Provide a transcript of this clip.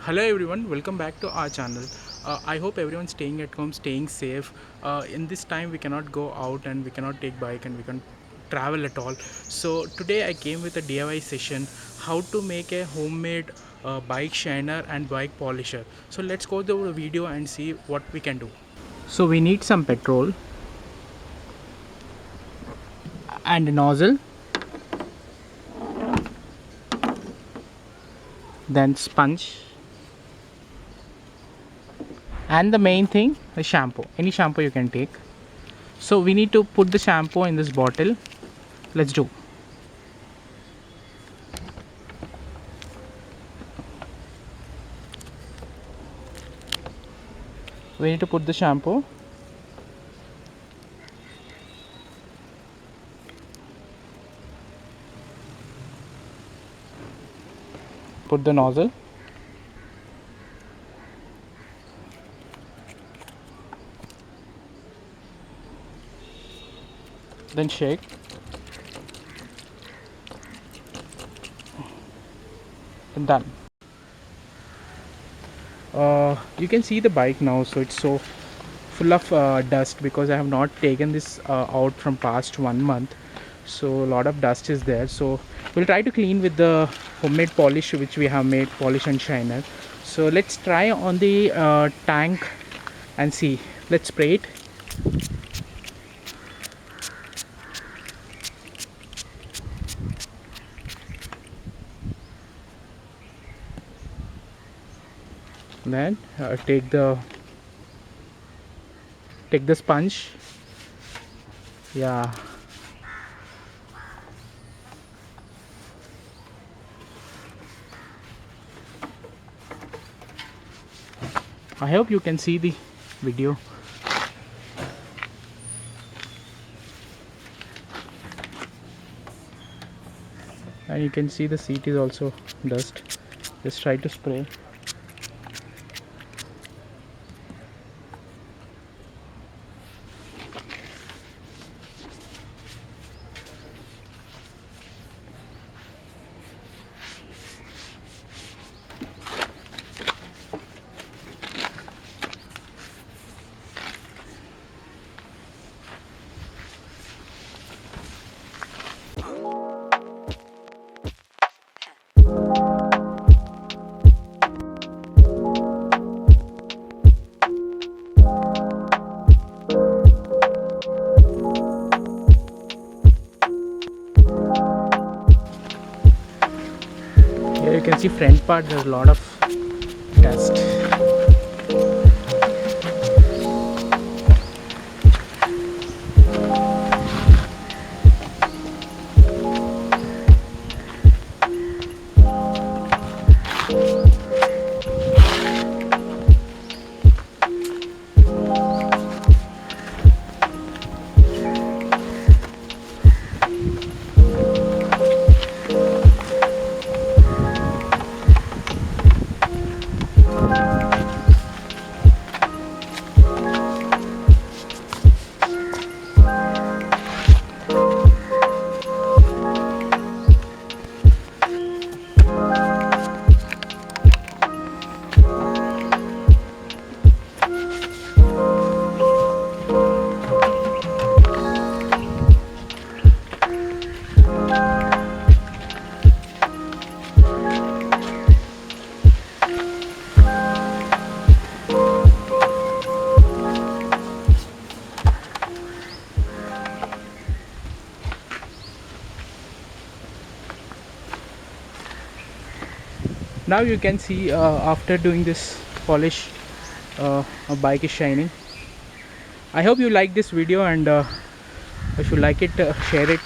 Hello everyone, welcome back to our channel. I hope everyone's staying at home, staying safe. In this time we cannot go out and we cannot take bike and we can't travel at all. So today I came with a DIY session how to make a homemade bike shiner and bike polisher. So let's go to the video and see what we can do. So we need some petrol and a nozzle, then sponge, and the main thing, the shampoo. Any shampoo you can take. So we need to put the shampoo in this bottle. Let's do. We need to put the shampoo. Put the nozzle. Then shake. And done. You can see the bike now, so it's so full of dust because I have not taken this out from past 1 month, so a lot of dust is there. So we'll try to clean with the homemade polish which we have made, polish and shiner. So let's try on the tank and see. Let's spray it. Then take the sponge. Yeah, I hope you can see the video. And you can see the seat is also dust. Just try to spray. Here you can see front part, there's a lot of dust. Now you can see after doing this polish, a bike is shining. I hope you like this video, and if you like it, share it